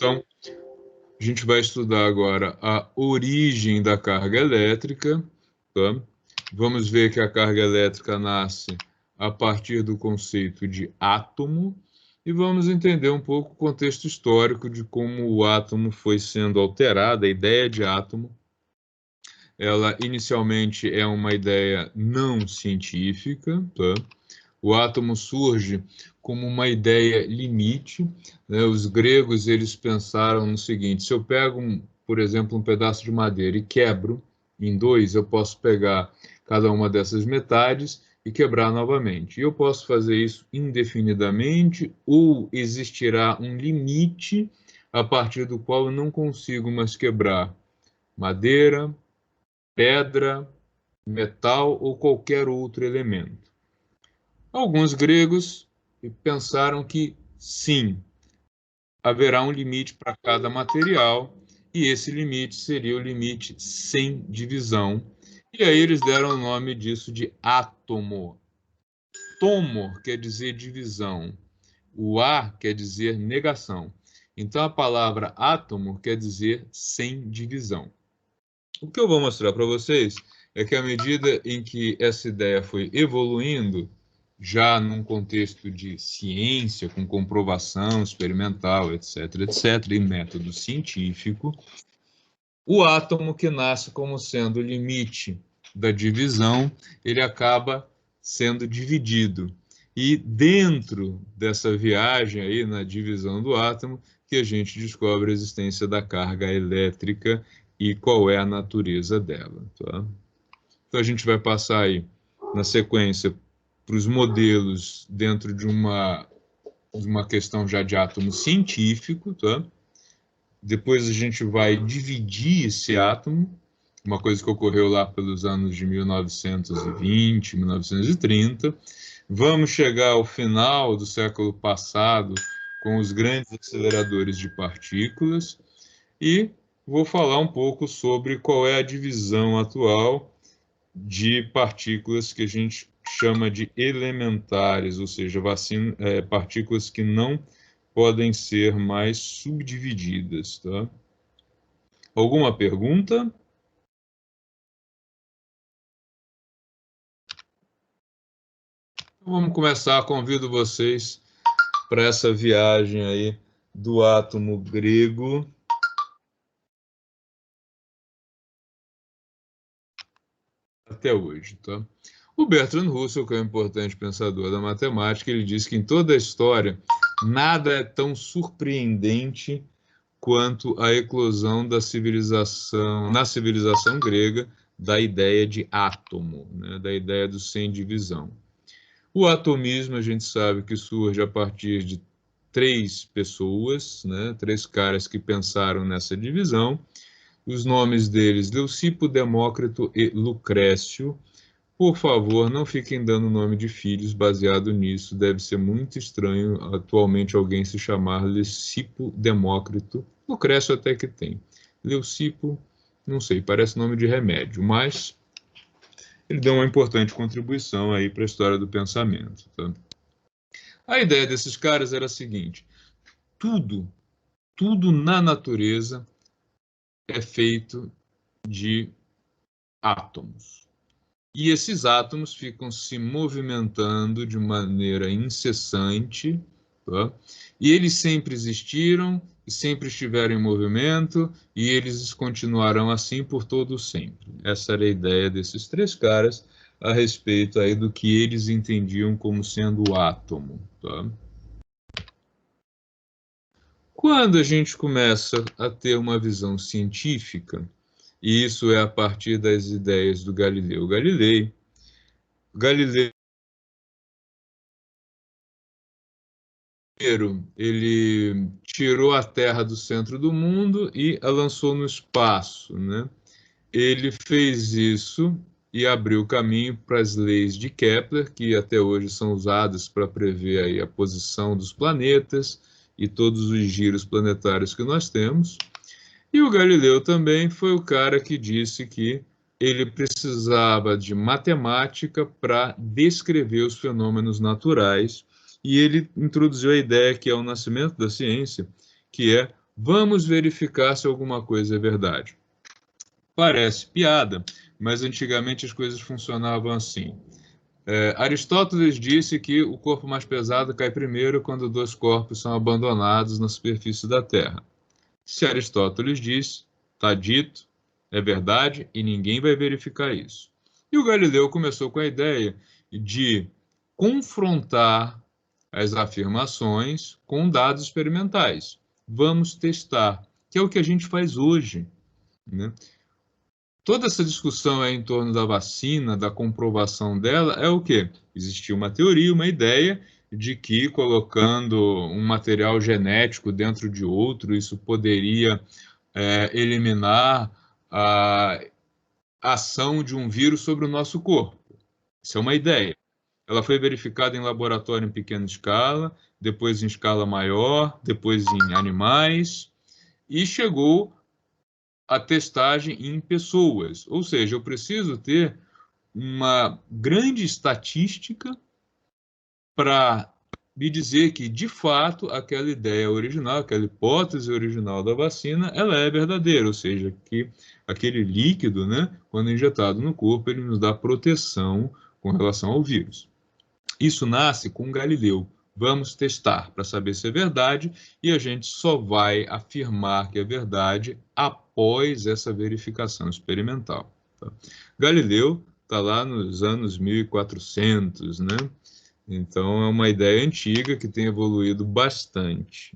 Então, a gente vai estudar agora a origem da carga elétrica, tá? Vamos ver que a carga elétrica nasce a partir do conceito de átomo e vamos entender um pouco o contexto histórico de como o átomo foi sendo alterado, a ideia de átomo. Ela inicialmente é uma ideia não científica, tá? O átomo surge como uma ideia limite, né? Os gregos eles pensaram no seguinte: se eu pego, por exemplo, um pedaço de madeira e quebro em dois, eu posso pegar cada uma dessas metades e quebrar novamente. E eu posso fazer isso indefinidamente ou existirá um limite a partir do qual eu não consigo mais quebrar madeira, pedra, metal ou qualquer outro elemento. Alguns gregos pensaram que sim, haverá um limite para cada material, e esse limite seria o limite sem divisão. E aí eles deram o nome disso de átomo. Tomo quer dizer divisão, o a quer dizer negação. Então a palavra átomo quer dizer sem divisão. O que eu vou mostrar para vocês é que à medida em que essa ideia foi evoluindo, já num contexto de ciência, com comprovação experimental, etc., etc., e método científico, o átomo que nasce como sendo o limite da divisão, ele acaba sendo dividido. E dentro dessa viagem aí na divisão do átomo, que a gente descobre a existência da carga elétrica e qual é a natureza dela. Tá? Então a gente vai passar aí na sequência para os modelos dentro de uma questão já de átomo científico, tá? Depois a gente vai dividir esse átomo, uma coisa que ocorreu lá pelos anos de 1920, 1930. Vamos chegar ao final do século passado com os grandes aceleradores de partículas e vou falar um pouco sobre qual é a divisão atual de partículas que a gente chama de elementares, ou seja, partículas que não podem ser mais subdivididas, tá? Alguma pergunta? Então, vamos começar. Convido vocês para essa viagem aí do átomo grego até hoje, tá? O Bertrand Russell, que é um importante pensador da matemática, ele diz que em toda a história nada é tão surpreendente quanto a eclosão da civilização, na civilização grega, da ideia de átomo, né? Da ideia do sem divisão. O atomismo, a gente sabe que surge a partir de três pessoas, né? Três caras que pensaram nessa divisão. Os nomes deles, Leucipo, Demócrito e Lucrécio. Por favor, não fiquem dando nome de filhos baseado nisso. Deve ser muito estranho atualmente alguém se chamar Leucipo Demócrito. Lucrécio até que tem. Leucipo, não sei, parece nome de remédio, mas ele deu uma importante contribuição aí para a história do pensamento. Tá? A ideia desses caras era a seguinte: tudo, tudo na natureza é feito de átomos. E esses átomos ficam se movimentando de maneira incessante, tá? E eles sempre existiram e sempre estiveram em movimento e eles continuarão assim por todo sempre. Essa era a ideia desses três caras a respeito aí do que eles entendiam como sendo o átomo, tá? Quando a gente começa a ter uma visão científica, e isso é a partir das ideias do Galileu Galilei, Galileu ele tirou a Terra do centro do mundo e a lançou no espaço, né? Ele fez isso e abriu caminho para as leis de Kepler, que até hoje são usadas para prever aí a posição dos planetas e todos os giros planetários que nós temos. E o Galileu também foi o cara que disse que ele precisava de matemática para descrever os fenômenos naturais, e ele introduziu a ideia que é o nascimento da ciência, que é Vamos verificar se alguma coisa é verdade. Parece piada, mas antigamente as coisas funcionavam assim. Aristóteles disse que o corpo mais pesado cai primeiro quando dois corpos são abandonados na superfície da Terra. Se Aristóteles disse, está dito, é verdade e ninguém vai verificar isso. E o Galileu começou com a ideia de confrontar as afirmações com dados experimentais. Vamos testar, que é o que a gente faz hoje, né? Toda essa discussão em torno da vacina, da comprovação dela, é o quê? Existia uma teoria, uma ideia de que colocando um material genético dentro de outro, isso poderia eliminar a ação de um vírus sobre o nosso corpo. Isso é uma ideia. Ela foi verificada em laboratório em pequena escala, depois em escala maior, depois em animais, e chegou a testagem em pessoas. Ou seja, eu preciso ter uma grande estatística para me dizer que, de fato, aquela ideia original, aquela hipótese original da vacina, ela é verdadeira, ou seja, que aquele líquido, né, quando injetado no corpo, ele nos dá proteção com relação ao vírus. Isso nasce com Galileu. Vamos testar para saber se é verdade e a gente só vai afirmar que é verdade após essa verificação experimental. Tá? Galileu está lá nos anos 1400, né? Então é uma ideia antiga que tem evoluído bastante.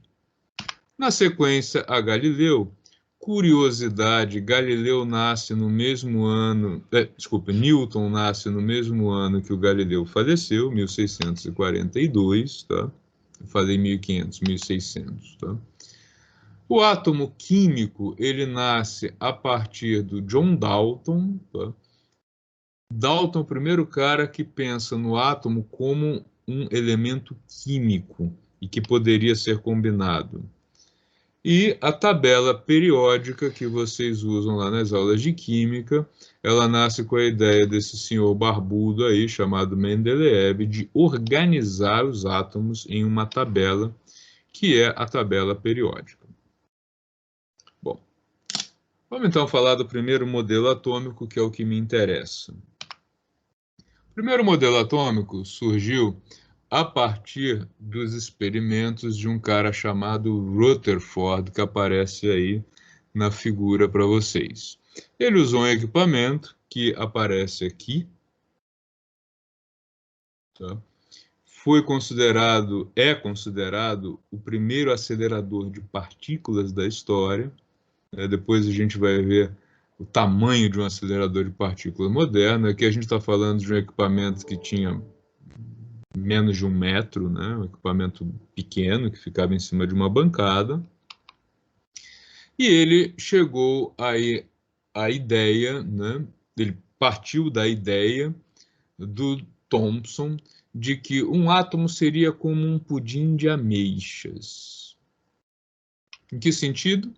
Na sequência a Galileu, curiosidade, Galileu nasce no mesmo ano, Newton nasce no mesmo ano que o Galileu faleceu, 1642, tá? Eu falei 1500, 1600, tá? O átomo químico, ele nasce a partir do John Dalton, tá? Dalton é o primeiro cara que pensa no átomo como um elemento químico e que poderia ser combinado. E a tabela periódica que vocês usam lá nas aulas de química, ela nasce com a ideia desse senhor barbudo aí, chamado Mendeleev, de organizar os átomos em uma tabela, que é a tabela periódica. Bom, vamos então falar do primeiro modelo atômico, que é o que me interessa. O primeiro modelo atômico surgiu a partir dos experimentos de um cara chamado Rutherford, que aparece aí na figura para vocês. Ele usou um equipamento que aparece aqui, tá? É considerado o primeiro acelerador de partículas da história. Depois a gente vai ver o tamanho de um acelerador de partículas moderno. Aqui a gente está falando de um equipamento que tinha menos de 1 metro, né? Um equipamento pequeno que ficava em cima de uma bancada. E ele chegou aí à ideia, né? Ele partiu da ideia do Thomson de que um átomo seria como um pudim de ameixas. Em que sentido?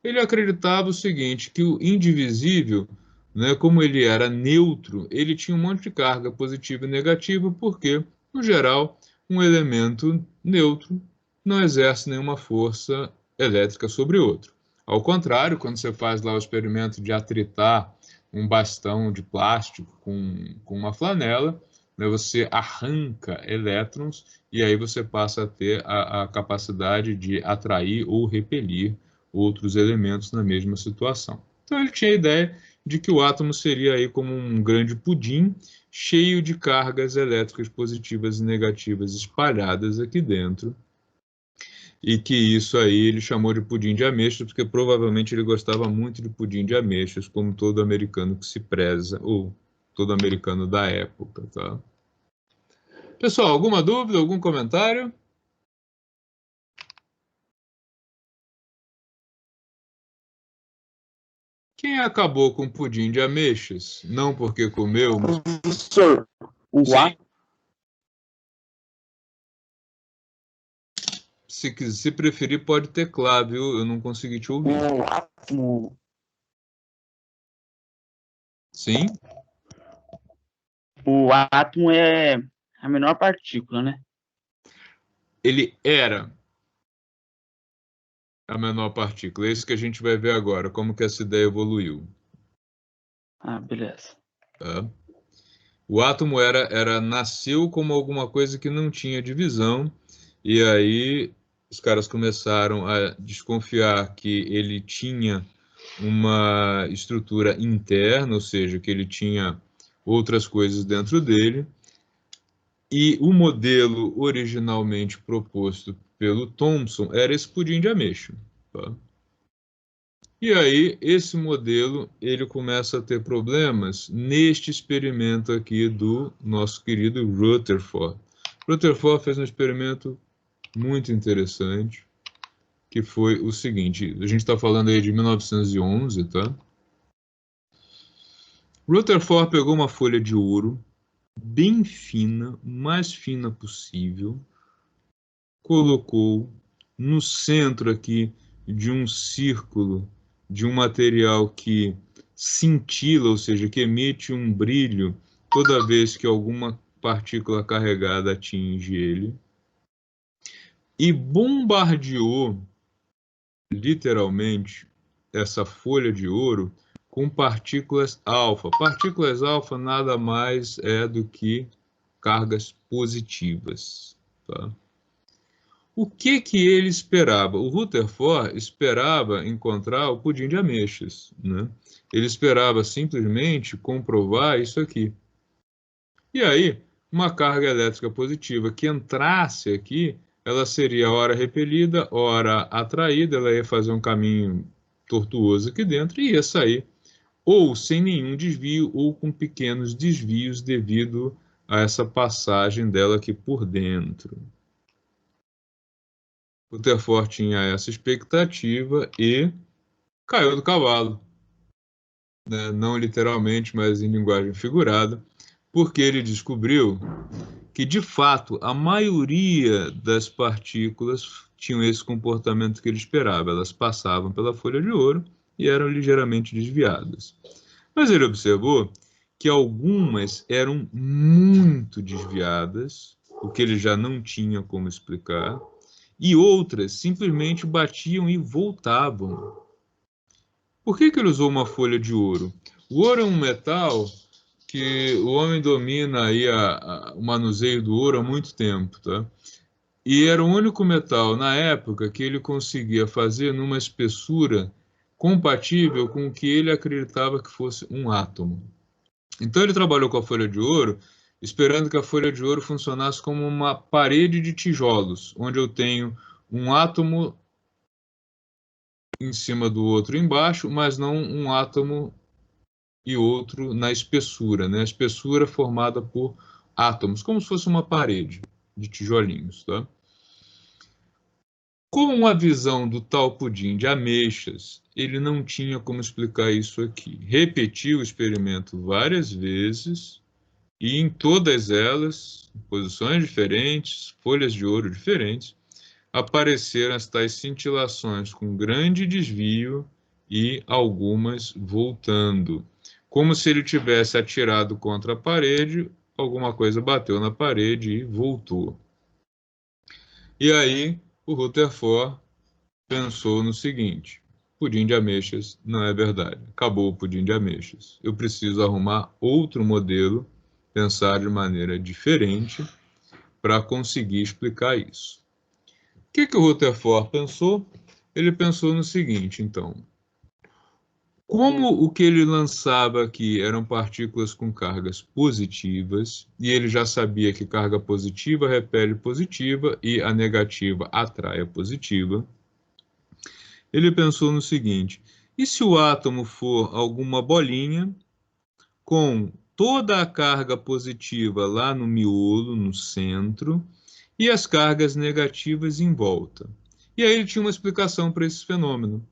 Ele acreditava o seguinte, que o indivisível, né, como ele era neutro, ele tinha um monte de carga positiva e negativa, porque, no geral, um elemento neutro não exerce nenhuma força elétrica sobre outro. Ao contrário, quando você faz lá o experimento de atritar um bastão de plástico com uma flanela, né, você arranca elétrons e aí você passa a ter a capacidade de atrair ou repelir outros elementos na mesma situação. Então ele tinha a ideia de que o átomo seria aí como um grande pudim cheio de cargas elétricas positivas e negativas espalhadas aqui dentro, e que isso aí ele chamou de pudim de ameixas, porque provavelmente ele gostava muito de pudim de ameixas, como todo americano que se preza, ou todo americano da época, tá? Pessoal, alguma dúvida, algum comentário? Quem acabou com pudim de ameixas? Não porque comeu, mas... Professor, o átomo... Se preferir, pode teclar, viu? Eu não consegui te ouvir. O átomo... Sim? O átomo é a menor partícula, né? Ele era. a menor partícula. É isso que a gente vai ver agora, como que essa ideia evoluiu. Ah, beleza. Tá? O átomo nasceu como alguma coisa que não tinha divisão, e aí os caras começaram a desconfiar que ele tinha uma estrutura interna, ou seja, que ele tinha outras coisas dentro dele. E o modelo originalmente proposto pelo Thomson era esse pudim de ameixa. Tá? E aí, esse modelo, ele começa a ter problemas neste experimento aqui do nosso querido Rutherford. Rutherford fez um experimento muito interessante, que foi o seguinte, a gente está falando aí de 1911, tá? Rutherford pegou uma folha de ouro, bem fina, mais fina possível, colocou no centro aqui de um círculo de um material que cintila, ou seja, que emite um brilho toda vez que alguma partícula carregada atinge ele, e bombardeou literalmente essa folha de ouro com partículas alfa. Partículas alfa nada mais é do que cargas positivas, tá? O que que ele esperava? O Rutherford esperava encontrar o pudim de ameixas, né? Ele esperava simplesmente comprovar isso aqui. E aí, uma carga elétrica positiva que entrasse aqui, ela seria ora repelida, ora atraída, ela ia fazer um caminho tortuoso aqui dentro e ia sair, ou sem nenhum desvio, ou com pequenos desvios devido a essa passagem dela aqui por dentro. O Rutherford tinha essa expectativa e caiu do cavalo, né? Não literalmente, mas em linguagem figurada, porque ele descobriu que, de fato, a maioria das partículas tinham esse comportamento que ele esperava. Elas passavam pela folha de ouro e eram ligeiramente desviadas. Mas ele observou que algumas eram muito desviadas, o que ele já não tinha como explicar, e outras simplesmente batiam e voltavam. Por que que ele usou uma folha de ouro? O ouro é um metal que o homem domina aí o manuseio do ouro há muito tempo, tá? E era o único metal na época que ele conseguia fazer numa espessura compatível com o que ele acreditava que fosse um átomo. Então ele trabalhou com a folha de ouro, esperando que a folha de ouro funcionasse como uma parede de tijolos, onde eu tenho um átomo em cima do outro embaixo, mas não um átomo e outro na espessura, né? A espessura formada por átomos, como se fosse uma parede de tijolinhos, tá? Com a visão do tal pudim de ameixas, ele não tinha como explicar isso aqui. Repetiu o experimento várias vezes e em todas elas, em posições diferentes, folhas de ouro diferentes, apareceram as tais cintilações com grande desvio e algumas voltando. Como se ele tivesse atirado contra a parede, alguma coisa bateu na parede e voltou. E aí o Rutherford pensou no seguinte: pudim de ameixas não é verdade. Acabou o pudim de ameixas. Eu preciso arrumar outro modelo, pensar de maneira diferente para conseguir explicar isso. O que que o Rutherford pensou? Ele pensou no seguinte, então: como o que ele lançava aqui eram partículas com cargas positivas, e ele já sabia que carga positiva repele positiva e a negativa atrai a positiva, ele pensou no seguinte: e se o átomo for alguma bolinha com toda a carga positiva lá no miolo, no centro, e as cargas negativas em volta? E aí ele tinha uma explicação para esse fenômeno,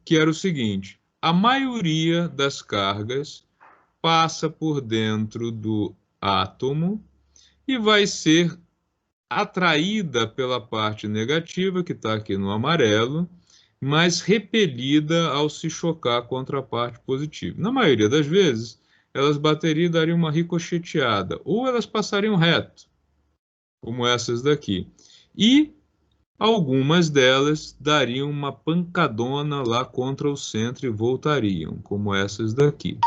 que era o seguinte: a maioria das cargas passa por dentro do átomo e vai ser atraída pela parte negativa, que está aqui no amarelo, mas repelida ao se chocar contra a parte positiva. Na maioria das vezes, elas bateriam e dariam uma ricocheteada, ou elas passariam reto, como essas daqui. E Algumas delas dariam uma pancadona lá contra o centro e voltariam, como essas daqui.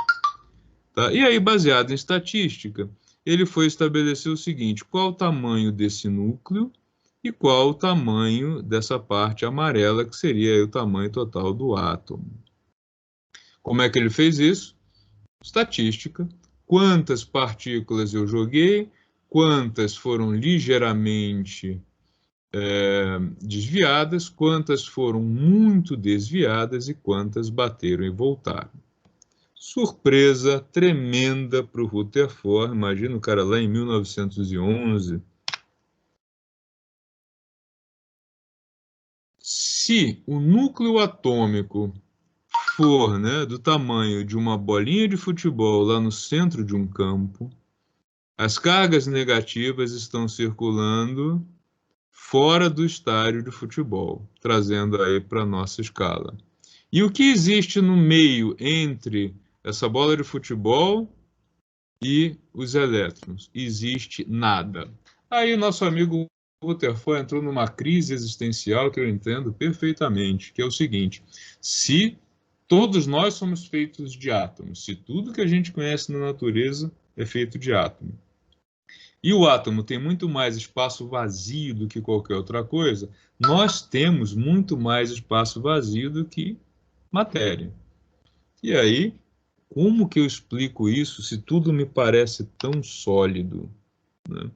Tá? E aí, baseado em estatística, ele foi estabelecer o seguinte: qual o tamanho desse núcleo e qual o tamanho dessa parte amarela, que seria aí o tamanho total do átomo. Como é que ele fez isso? Estatística. Quantas partículas eu joguei, quantas foram ligeiramente desviadas, quantas foram muito desviadas e quantas bateram e voltaram. Surpresa tremenda para o Rutherford. Imagina o cara lá em 1911. Se o núcleo atômico for, né, do tamanho de uma bolinha de futebol lá no centro de um campo, as cargas negativas estão circulando fora do estádio de futebol, trazendo aí para a nossa escala. E o que existe no meio entre essa bola de futebol e os elétrons? Existe nada. Aí nosso amigo Rutherford entrou numa crise existencial que eu entendo perfeitamente, que é o seguinte: se todos nós somos feitos de átomos, se tudo que a gente conhece na natureza é feito de átomo, e o átomo tem muito mais espaço vazio do que qualquer outra coisa, nós temos muito mais espaço vazio do que matéria. E aí, como que eu explico isso se tudo me parece tão sólido, né?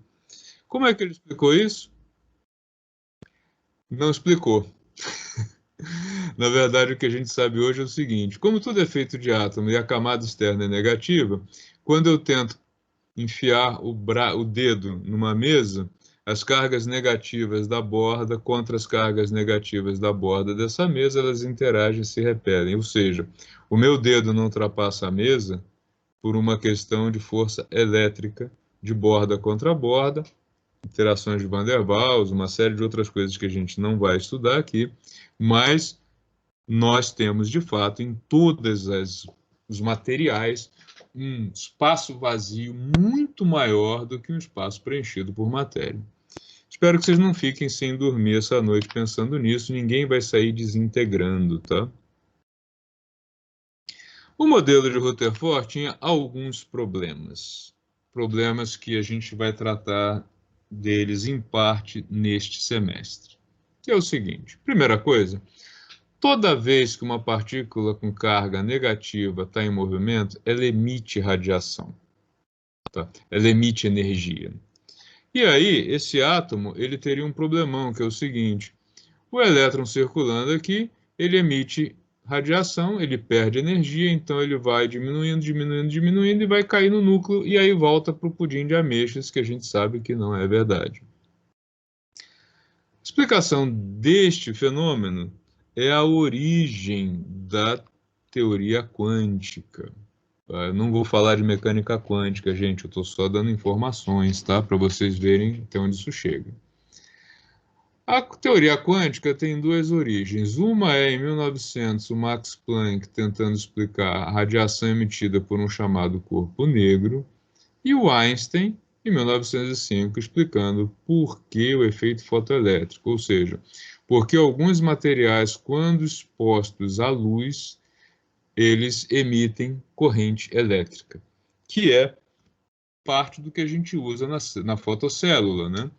Como é que ele explicou isso? Não explicou. Na verdade, o que a gente sabe hoje é o seguinte: como tudo é feito de átomo e a camada externa é negativa, quando eu tento enfiar o dedo numa mesa, as cargas negativas da borda contra as cargas negativas da borda dessa mesa, elas interagem e se repelem. Ou seja, o meu dedo não ultrapassa a mesa por uma questão de força elétrica de borda contra borda, interações de Van der Waals, uma série de outras coisas que a gente não vai estudar aqui, mas nós temos, de fato, em todos os materiais, um espaço vazio muito maior do que um espaço preenchido por matéria. Espero que vocês não fiquem sem dormir essa noite pensando nisso, ninguém vai sair desintegrando, tá? O modelo de Rutherford tinha alguns problemas. Problemas que a gente vai tratar deles em parte neste semestre. Que é o seguinte: primeira coisa, toda vez que uma partícula com carga negativa está em movimento, ela emite radiação, tá? Ela emite energia. E aí, esse átomo, ele teria um problemão, que é o seguinte: o elétron circulando aqui, ele emite radiação, ele perde energia, então ele vai diminuindo, diminuindo, diminuindo e vai cair no núcleo e aí volta para o pudim de ameixas, que a gente sabe que não é verdade. A explicação deste fenômeno é a origem da teoria quântica. Eu não vou falar de mecânica quântica, gente, eu estou só dando informações, tá? Para vocês verem até onde isso chega. A teoria quântica tem duas origens. Uma é, em 1900, o Max Planck tentando explicar a radiação emitida por um chamado corpo negro, e o Einstein, em 1905, explicando por que o efeito fotoelétrico, ou seja, porque alguns materiais, quando expostos à luz, eles emitem corrente elétrica, que é parte do que a gente usa na fotocélula, né?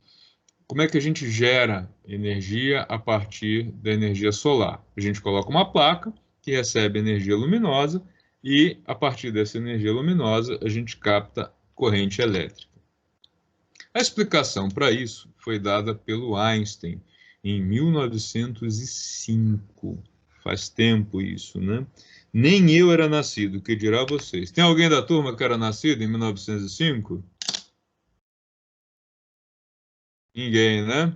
Como é que a gente gera energia a partir da energia solar? A gente coloca uma placa que recebe energia luminosa e, a partir dessa energia luminosa, a gente capta corrente elétrica. A explicação para isso foi dada pelo Einstein em 1905. Faz tempo isso, né? Nem eu era nascido, que dirá vocês. Tem alguém da turma que era nascido em 1905? Ninguém, né?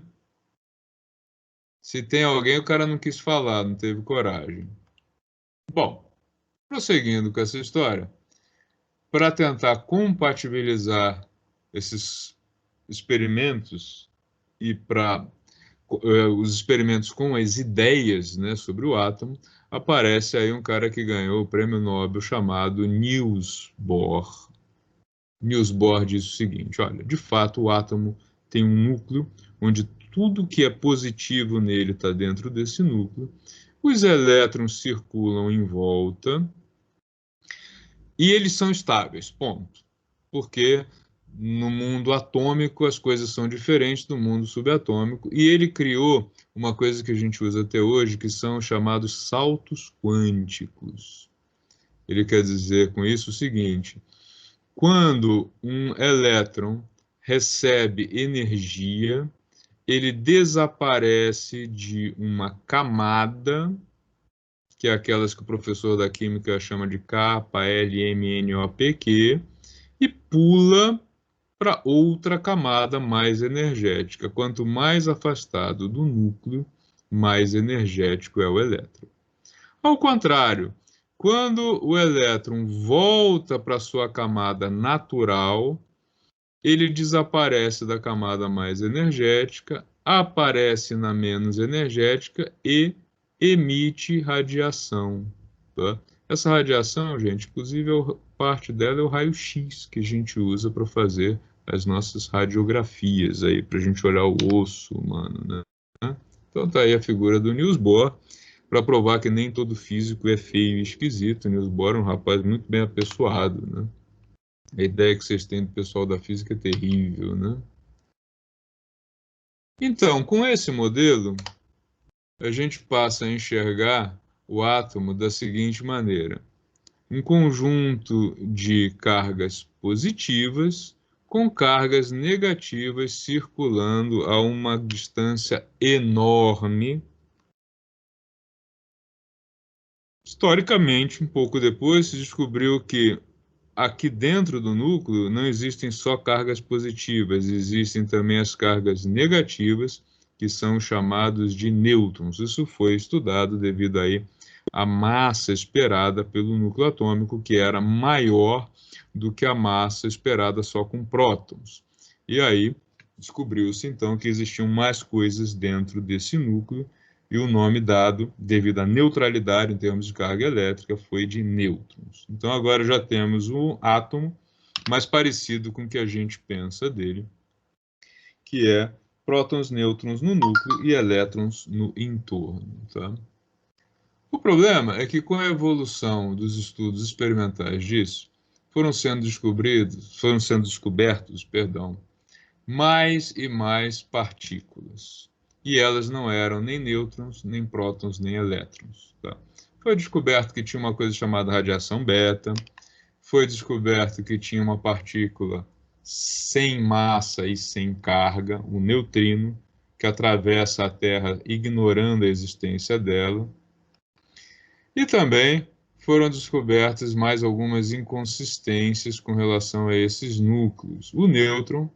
Se tem alguém, o cara não quis falar, não teve coragem. Bom, prosseguindo com essa história, para tentar compatibilizar esses experimentos e para os experimentos com as ideias, né, sobre o átomo, aparece aí um cara que ganhou o prêmio Nobel chamado Niels Bohr. Niels Bohr diz o seguinte: olha, de fato o átomo tem um núcleo onde tudo que é positivo nele está dentro desse núcleo. Os elétrons circulam em volta e eles são estáveis, ponto. Porque no mundo atômico as coisas são diferentes do mundo subatômico, e ele criou uma coisa que a gente usa até hoje, que são chamados saltos quânticos. Ele quer dizer com isso o seguinte: quando um elétron recebe energia, ele desaparece de uma camada, que é aquelas que o professor da química chama de KLMNOPq, e pula para outra camada mais energética. Quanto mais afastado do núcleo, mais energético é o elétron. Ao contrário, quando o elétron volta para sua camada natural, ele desaparece da camada mais energética, aparece na menos energética e emite radiação. Tá? Essa radiação, gente, inclusive parte dela é o raio-x que a gente usa para fazer as nossas radiografias aí, para a gente olhar o osso humano, né? Então tá aí a figura do Niels Bohr, para provar que nem todo físico é feio e esquisito. O Niels Bohr é um rapaz muito bem apessoado, né? A ideia que vocês têm do pessoal da física é terrível, né? Então, com esse modelo, a gente passa a enxergar o átomo da seguinte maneira: um conjunto de cargas positivas com cargas negativas circulando a uma distância enorme. Historicamente, um pouco depois, se descobriu que aqui dentro do núcleo não existem só cargas positivas, existem também as cargas negativas, que são chamados de nêutrons. Isso foi estudado devido aí à massa esperada pelo núcleo atômico, que era maior do que a massa esperada só com prótons. E aí descobriu-se então que existiam mais coisas dentro desse núcleo, e o nome dado, devido à neutralidade em termos de carga elétrica, foi de nêutrons. Então agora já temos um átomo mais parecido com o que a gente pensa dele, que é prótons, nêutrons no núcleo e elétrons no entorno. Tá? O problema é que com a evolução dos estudos experimentais disso, foram sendo descobertos, mais e mais partículas. E elas não eram nem nêutrons, nem prótons, nem elétrons. Tá? Foi descoberto que tinha uma coisa chamada radiação beta, foi descoberto que tinha uma partícula sem massa e sem carga, o neutrino, que atravessa a Terra ignorando a existência dela. E também foram descobertas mais algumas inconsistências com relação a esses núcleos. O nêutron,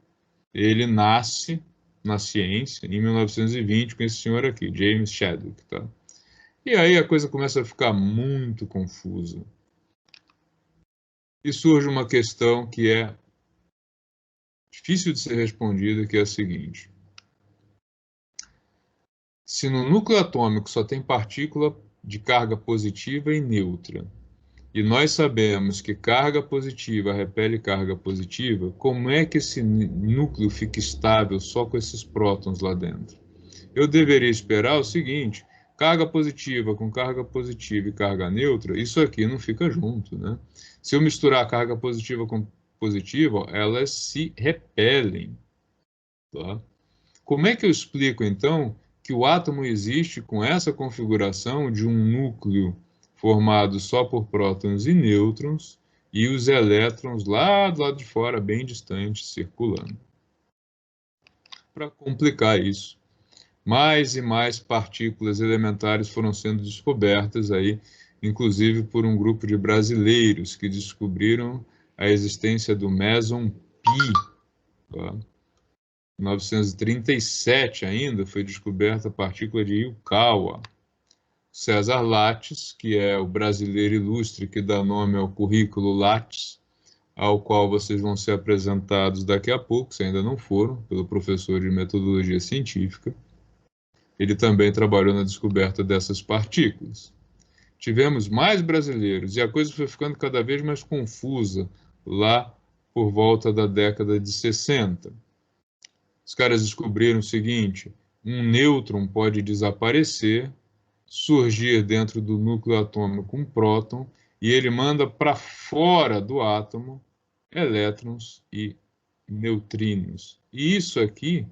ele nasce na ciência em 1920 com esse senhor aqui, James Chadwick, tá? E aí a coisa começa a ficar muito confusa. E surge uma questão que é difícil de ser respondida, que é a seguinte: se no núcleo atômico só tem partícula de carga positiva e neutra, e nós sabemos que carga positiva repele carga positiva, como é que esse núcleo fica estável só com esses prótons lá dentro? Eu deveria esperar o seguinte: carga positiva com carga positiva e carga neutra, isso aqui não fica junto, né? Se eu misturar carga positiva com positiva, elas se repelem. Tá? Como é que eu explico, então, que o átomo existe com essa configuração de um núcleo formado só por prótons e nêutrons, e os elétrons lá do lado de fora, bem distantes, circulando? Para complicar isso, mais e mais partículas elementares foram sendo descobertas aí, inclusive por um grupo de brasileiros que descobriram a existência do meson Pi. Tá? Em 1937 ainda foi descoberta a partícula de Yukawa. César Lattes, que é o brasileiro ilustre que dá nome ao currículo Lattes, ao qual vocês vão ser apresentados daqui a pouco, se ainda não foram, pelo professor de metodologia científica. Ele também trabalhou na descoberta dessas partículas. Tivemos mais brasileiros e a coisa foi ficando cada vez mais confusa lá por volta da década de 60. Os caras descobriram o seguinte: um nêutron pode desaparecer, surgir dentro do núcleo atômico um próton, e ele manda para fora do átomo elétrons e neutrinos. E isso aqui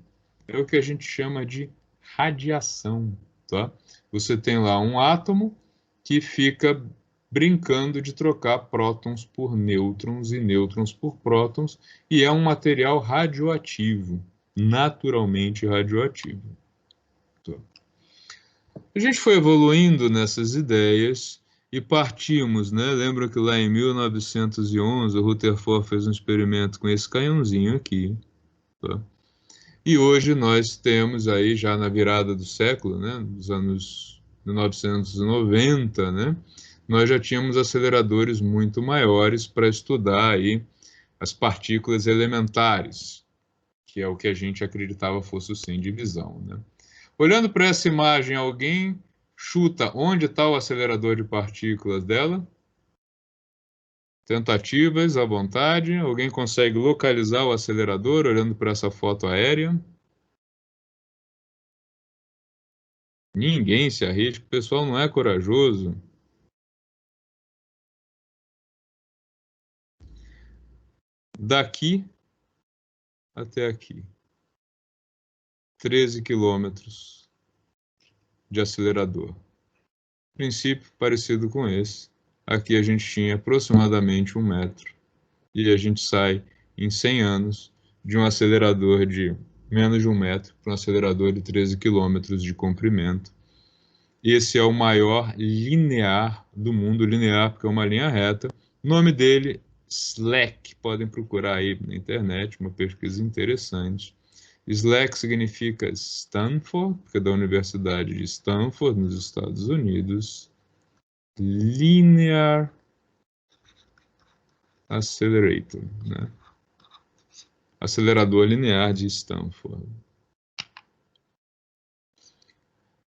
é o que a gente chama de radiação, tá? Você tem lá um átomo que fica brincando de trocar prótons por nêutrons e nêutrons por prótons, e é um material radioativo, naturalmente radioativo. Tá? A gente foi evoluindo nessas ideias e partimos, né? Lembra que lá em 1911 o Rutherford fez um experimento com esse canhãozinho aqui, tá? E hoje nós temos aí, já na virada do século, né, dos anos 1990, né, nós já tínhamos aceleradores muito maiores para estudar aí as partículas elementares, que é o que a gente acreditava fosse o sem divisão, né? Olhando para essa imagem, alguém chuta onde está o acelerador de partículas dela? Tentativas à vontade. Alguém consegue localizar o acelerador olhando para essa foto aérea? Ninguém se arrisca, o pessoal não é corajoso. Daqui até aqui, 13 quilômetros de acelerador. Princípio parecido com esse. Aqui a gente tinha aproximadamente 1 metro. E a gente sai em 100 anos de um acelerador de menos de 1 metro para um acelerador de 13 quilômetros de comprimento. Esse é o maior linear do mundo, linear porque é uma linha reta. O nome dele, SLAC, podem procurar aí na internet, uma pesquisa interessante. SLAC significa Stanford, porque é da Universidade de Stanford, nos Estados Unidos. Linear Accelerator, né? Acelerador linear de Stanford.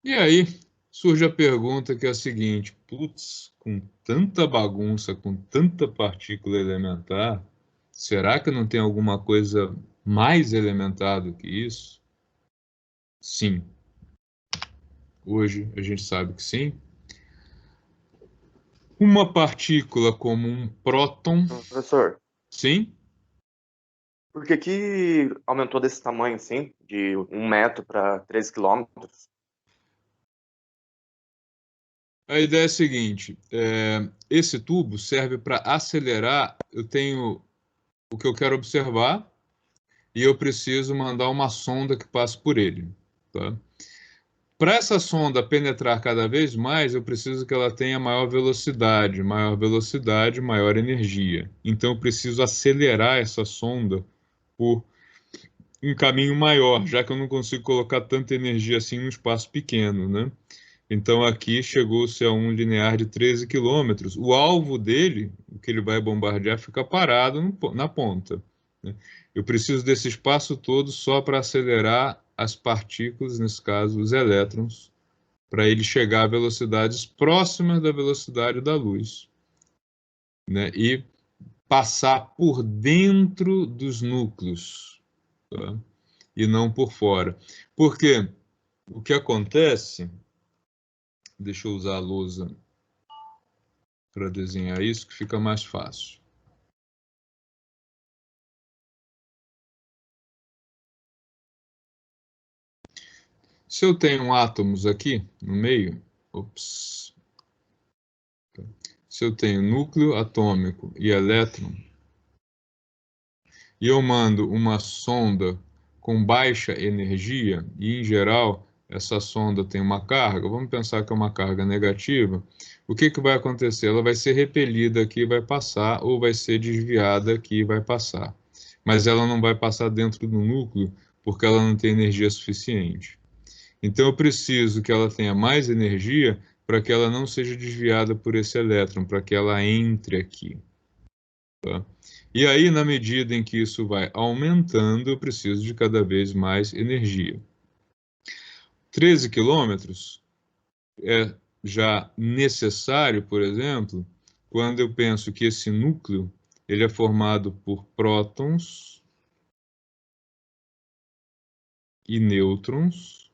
E aí surge a pergunta que é a seguinte: putz, com tanta bagunça, com tanta partícula elementar, será que não tem alguma coisa mais elementar do que isso? Sim. Hoje a gente sabe que sim. Uma partícula como um próton, Professor, sim. por que que aumentou desse tamanho assim, de 1 metro para 13 quilômetros? A ideia é a seguinte: esse tubo serve para acelerar. Eu tenho o que eu quero observar e eu preciso mandar uma sonda que passe por ele. Tá? Para essa sonda penetrar cada vez mais, eu preciso que ela tenha maior velocidade, maior energia. Então, eu preciso acelerar essa sonda por um caminho maior, já que eu não consigo colocar tanta energia assim num espaço pequeno, né? Então, aqui chegou-se a um linear de 13 quilômetros. O alvo dele, o que ele vai bombardear, fica parado na ponta, né? Eu preciso desse espaço todo só para acelerar as partículas, nesse caso, os elétrons, para ele chegar a velocidades próximas da velocidade da luz, né? E passar por dentro dos núcleos, tá? E não por fora. Porque o que acontece, deixa eu usar a lousa para desenhar isso, que fica mais fácil. Se eu tenho átomos aqui no meio, ops, se eu tenho núcleo atômico e elétron, e eu mando uma sonda com baixa energia, e em geral essa sonda tem uma carga, vamos pensar que é uma carga negativa, o que que vai acontecer? Ela vai ser repelida aqui e vai passar, ou vai ser desviada aqui e vai passar. Mas ela não vai passar dentro do núcleo, porque ela não tem energia suficiente. Então eu preciso que ela tenha mais energia para que ela não seja desviada por esse elétron, para que ela entre aqui. Tá? E aí, na medida em que isso vai aumentando, eu preciso de cada vez mais energia. 13 quilômetros é já necessário, por exemplo, quando eu penso que esse núcleo ele é formado por prótons e nêutrons,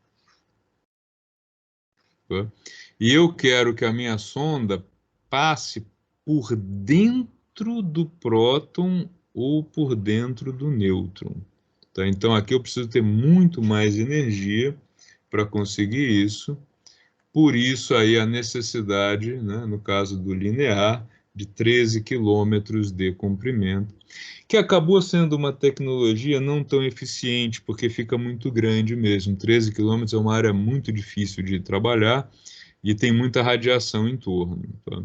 Tá? E eu quero que a minha sonda passe por dentro do próton ou por dentro do nêutron. Tá? Então aqui eu preciso ter muito mais energia para conseguir isso. Por isso aí a necessidade, né, no caso do linear, de 13 quilômetros de comprimento, que acabou sendo uma tecnologia não tão eficiente, porque fica muito grande mesmo. 13 quilômetros é uma área muito difícil de trabalhar e tem muita radiação em torno. Tá?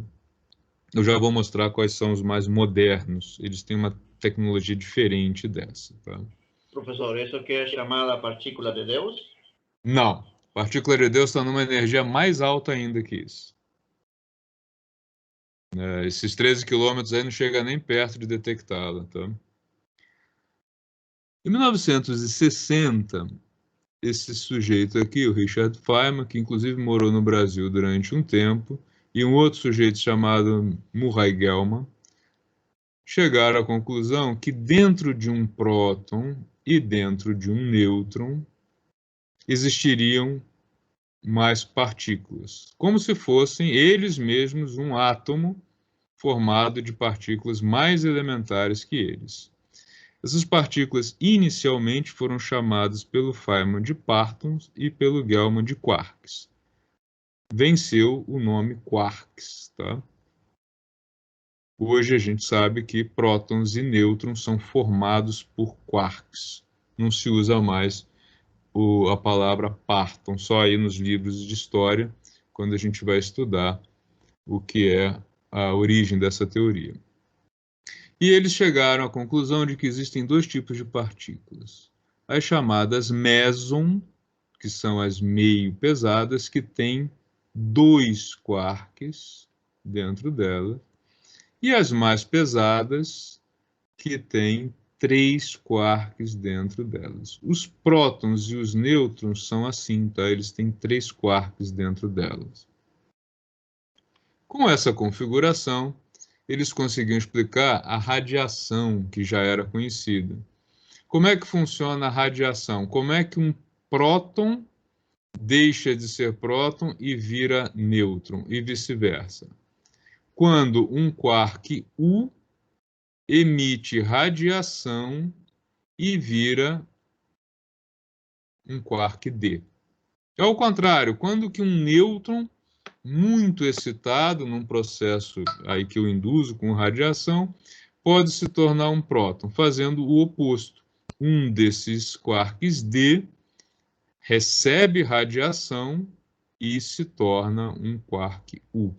Eu já vou mostrar quais são os mais modernos. Eles têm uma tecnologia diferente dessa. Tá? Professor, isso que é chamada partícula de Deus? Não. Partícula de Deus está numa energia mais alta ainda que isso. Esses 13 quilômetros aí não chega nem perto de detectá-la. Tá? Em 1960, esse sujeito aqui, o Richard Feynman, que inclusive morou no Brasil durante um tempo, e um outro sujeito chamado Murray Gell-Mann, chegaram à conclusão que dentro de um próton e dentro de um nêutron existiriam mais partículas, como se fossem eles mesmos um átomo formado de partículas mais elementares que eles. Essas partículas inicialmente foram chamadas pelo Feynman de partons e pelo Gell-Mann de quarks. Venceu o nome quarks, tá? Hoje a gente sabe que prótons e nêutrons são formados por quarks. Não se usa mais a palavra parton, só aí nos livros de história, quando a gente vai estudar o que é a origem dessa teoria. E eles chegaram à conclusão de que existem dois tipos de partículas. As chamadas meson, que são as meio pesadas, que têm 2 quarks dentro dela, e as mais pesadas, que têm 3 quarks dentro delas. Os prótons e os nêutrons são assim, tá? Eles têm 3 quarks dentro delas. Com essa configuração, eles conseguiam explicar a radiação que já era conhecida. Como é que funciona a radiação? Como é que um próton deixa de ser próton e vira nêutron, e vice-versa? Quando um quark U emite radiação e vira um quark D. Ao contrário, quando que um nêutron muito excitado num processo aí que eu induzo com radiação pode se tornar um próton, fazendo o oposto. Um desses quarks D recebe radiação e se torna um quark U.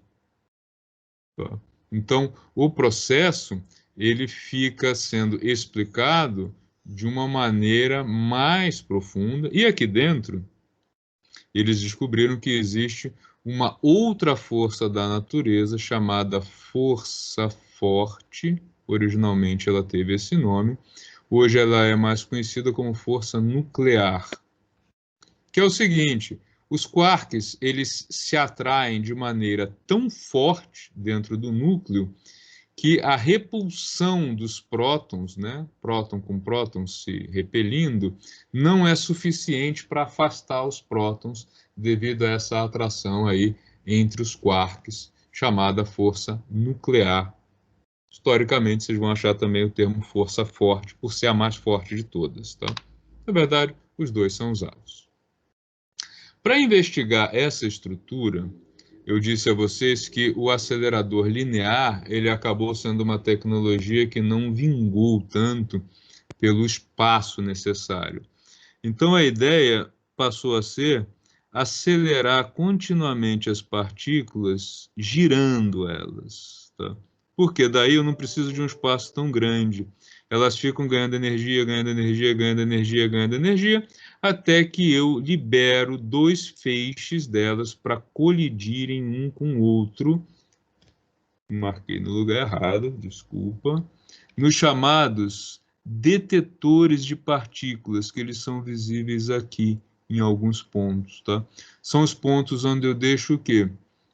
Tá? Então, o processo ele fica sendo explicado de uma maneira mais profunda. E aqui dentro, eles descobriram que existe uma outra força da natureza chamada força forte. Originalmente ela teve esse nome. Hoje ela é mais conhecida como força nuclear. Que é o seguinte, os quarks eles se atraem de maneira tão forte dentro do núcleo que a repulsão dos prótons, né, próton com próton se repelindo, não é suficiente para afastar os prótons devido a essa atração aí entre os quarks, chamada força nuclear. Historicamente, vocês vão achar também o termo força forte, por ser a mais forte de todas, tá? Na verdade, os dois são usados. Para investigar essa estrutura, eu disse a vocês que o acelerador linear ele acabou sendo uma tecnologia que não vingou tanto pelo espaço necessário. Então a ideia passou a ser acelerar continuamente as partículas, girando elas. Tá? Porque daí eu não preciso de um espaço tão grande. Elas ficam ganhando energia, ganhando energia, ganhando energia, ganhando energia, até que eu libero 2 feixes delas para colidirem um com o outro. Marquei no lugar errado, desculpa. Nos chamados detetores de partículas, que eles são visíveis aqui em alguns pontos, tá? São os pontos onde eu deixo o quê?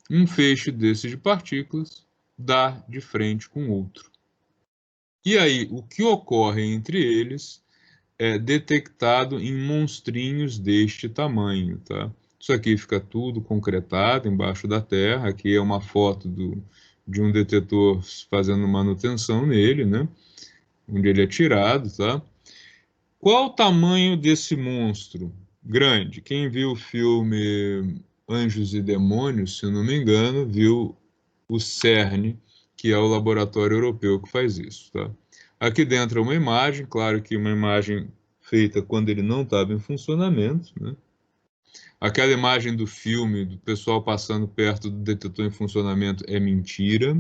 Um feixe desses de partículas dá de frente com o outro. E aí, o que ocorre entre eles é detectado em monstrinhos deste tamanho, tá? Isso aqui fica tudo concretado embaixo da terra. Aqui é uma foto de um detetor fazendo manutenção nele, né? Onde ele é tirado, tá? Qual o tamanho desse monstro? Grande. Quem viu o filme Anjos e Demônios, se eu não me engano, viu o CERN, que é o laboratório europeu que faz isso, tá? Aqui dentro é uma imagem, claro que uma imagem feita quando ele não estava em funcionamento, né? Aquela imagem do filme, do pessoal passando perto do detetor em funcionamento, é mentira.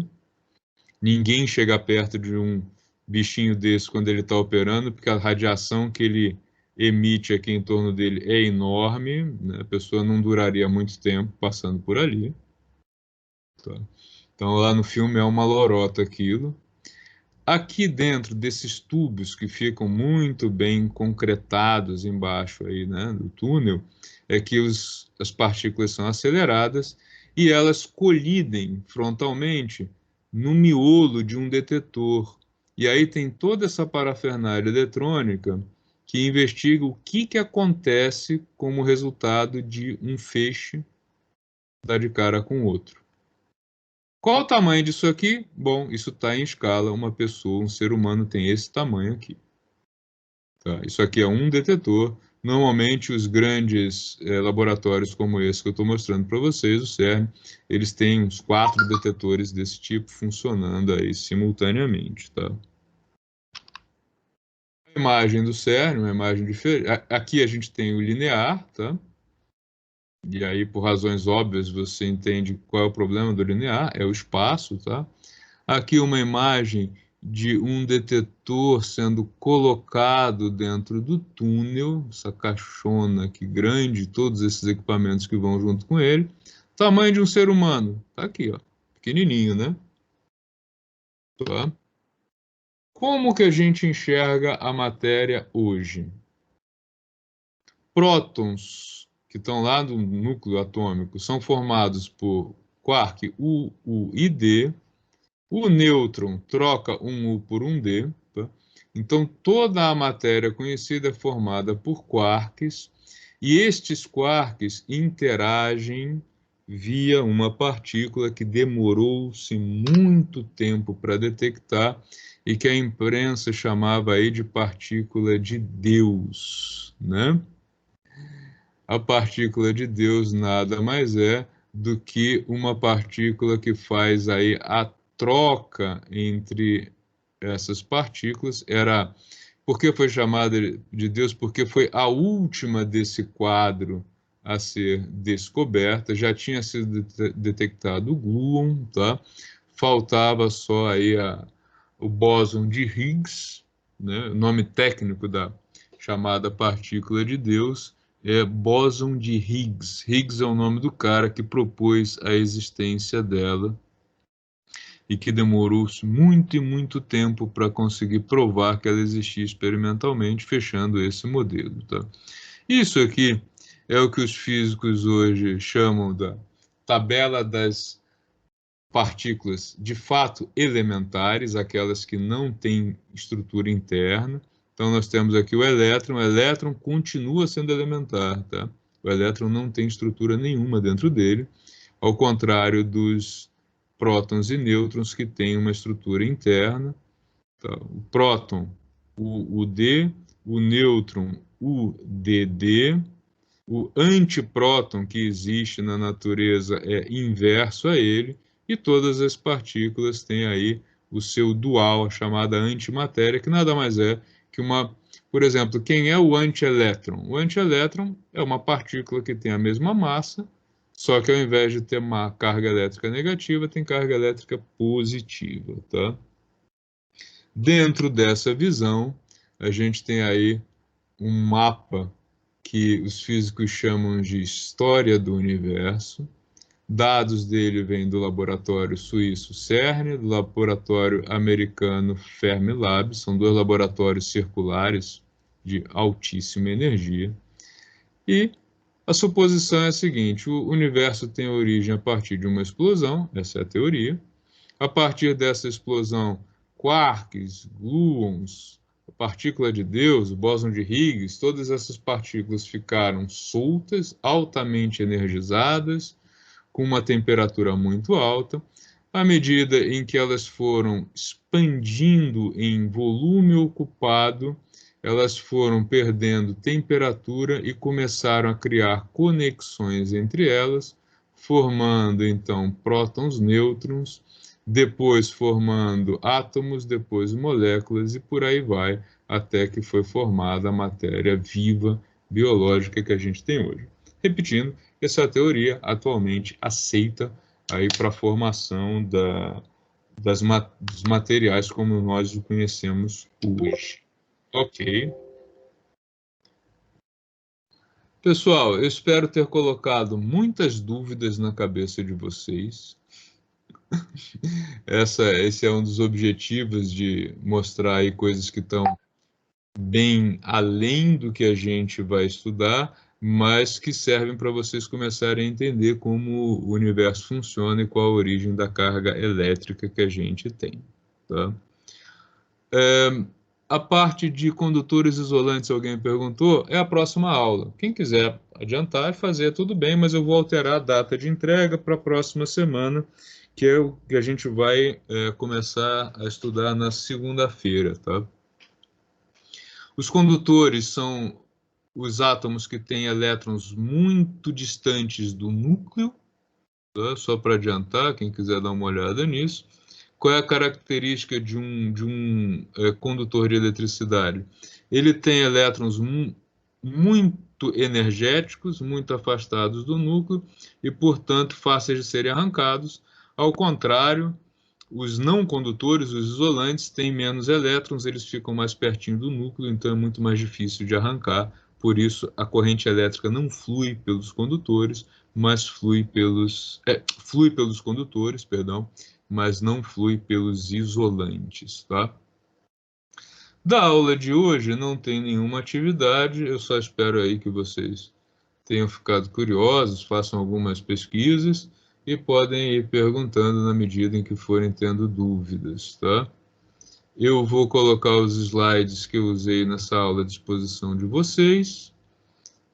Ninguém chega perto de um bichinho desse quando ele está operando, porque a radiação que ele emite aqui em torno dele é enorme, né? A pessoa não duraria muito tempo passando por ali. Tá? Então, lá no filme é uma lorota aquilo. Aqui dentro desses tubos que ficam muito bem concretados embaixo aí, né, do túnel, é que as partículas são aceleradas e elas colidem frontalmente no miolo de um detetor. E aí tem toda essa parafernália eletrônica que investiga o que acontece como resultado de um feixe dar de cara com o outro. Qual o tamanho disso aqui? Bom, isso está em escala. Uma pessoa, um ser humano tem esse tamanho aqui. Tá? Isso aqui é um detetor. Normalmente, os grandes laboratórios como esse que eu estou mostrando para vocês, o CERN, eles têm uns 4 detetores desse tipo funcionando aí simultaneamente. Tá? A imagem do CERN, uma imagem diferente. Aqui a gente tem o linear, tá? E aí, por razões óbvias, você entende qual é o problema do linear, é o espaço, tá? Aqui uma imagem de um detetor sendo colocado dentro do túnel, essa caixona aqui grande, todos esses equipamentos que vão junto com ele. Tamanho de um ser humano, tá aqui, ó, pequenininho, né? Tá? Como que a gente enxerga a matéria hoje? Prótons que estão lá no núcleo atômico são formados por quark U, U e D. O nêutron troca um U por um D. Tá? Então, toda a matéria conhecida é formada por quarks, e estes quarks interagem via uma partícula que demorou-se muito tempo para detectar e que a imprensa chamava aí de partícula de Deus, né? A partícula de Deus nada mais é do que uma partícula que faz aí a troca entre essas partículas. Por que foi chamada de Deus? Porque foi a última desse quadro a ser descoberta. Já tinha sido detectado o gluon, tá? Faltava só aí o bóson de Higgs, né? O nome técnico da chamada partícula de Deus é bóson de Higgs. Higgs é o nome do cara que propôs a existência dela e que demorou muito e muito tempo para conseguir provar que ela existia experimentalmente, fechando esse modelo. Tá? Isso aqui é o que os físicos hoje chamam da tabela das partículas de fato elementares, aquelas que não têm estrutura interna. Então, nós temos aqui o elétron continua sendo elementar, tá? O elétron não tem estrutura nenhuma dentro dele, ao contrário dos prótons e nêutrons que têm uma estrutura interna. Tá? O próton, o D, o nêutron, o DD, o antipróton que existe na natureza é inverso a ele, e todas as partículas têm aí o seu dual, a chamada antimatéria, que nada mais é que por exemplo, quem é o antielétron? O antielétron é uma partícula que tem a mesma massa, só que ao invés de ter uma carga elétrica negativa, tem carga elétrica positiva, tá? Dentro dessa visão, a gente tem aí um mapa que os físicos chamam de história do universo. Dados dele vêm do laboratório suíço CERN, do laboratório americano Fermilab, são 2 laboratórios circulares de altíssima energia. E a suposição é a seguinte: o universo tem origem a partir de uma explosão, essa é a teoria. A partir dessa explosão, quarks, gluons, partícula de Deus, o bóson de Higgs, todas essas partículas ficaram soltas, altamente energizadas, com uma temperatura muito alta. À medida em que elas foram expandindo em volume ocupado, elas foram perdendo temperatura e começaram a criar conexões entre elas, formando então prótons, nêutrons, depois formando átomos, depois moléculas e por aí vai, até que foi formada a matéria viva biológica que a gente tem hoje. Repetindo, essa é a teoria atualmente aceita aí para a formação dos materiais como nós o conhecemos hoje. Ok. Pessoal, eu espero ter colocado muitas dúvidas na cabeça de vocês. Esse é um dos objetivos de mostrar aí coisas que estão bem além do que a gente vai estudar, mas que servem para vocês começarem a entender como o universo funciona e qual a origem da carga elétrica que a gente tem. Tá? A parte de condutores isolantes, alguém perguntou, é a próxima aula. Quem quiser adiantar e fazer, tudo bem, mas eu vou alterar a data de entrega para a próxima semana, que é o que a gente vai começar a estudar na segunda-feira. Tá? Os condutores são os átomos que têm elétrons muito distantes do núcleo, tá? Só para adiantar, quem quiser dar uma olhada nisso. Qual é a característica de um condutor de eletricidade? Ele tem elétrons muito energéticos, muito afastados do núcleo e, portanto, fáceis de serem arrancados. Ao contrário, os não condutores, os isolantes, têm menos elétrons, eles ficam mais pertinho do núcleo, então é muito mais difícil de arrancar. Por isso, a corrente elétrica não flui pelos condutores, mas flui pelos condutores, perdão, mas não flui pelos isolantes, tá? Da aula de hoje não tem nenhuma atividade, eu só espero aí que vocês tenham ficado curiosos, façam algumas pesquisas e podem ir perguntando na medida em que forem tendo dúvidas, tá? Eu vou colocar os slides que eu usei nessa aula à disposição de vocês.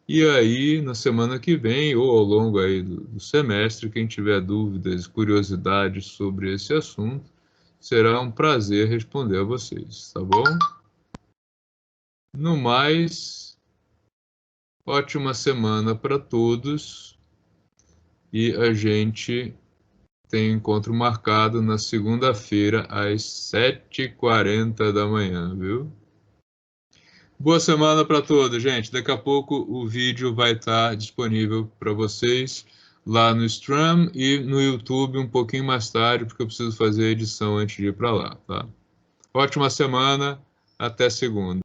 E aí, na semana que vem, ou ao longo aí do semestre, quem tiver dúvidas, curiosidades sobre esse assunto, será um prazer responder a vocês, tá bom? No mais, ótima semana para todos e a gente tem encontro marcado na segunda-feira às 7h40 da manhã, viu? Boa semana para todos, gente. Daqui a pouco o vídeo vai estar disponível para vocês lá no Stream e no YouTube um pouquinho mais tarde, porque eu preciso fazer a edição antes de ir para lá, tá? Ótima semana, até segunda.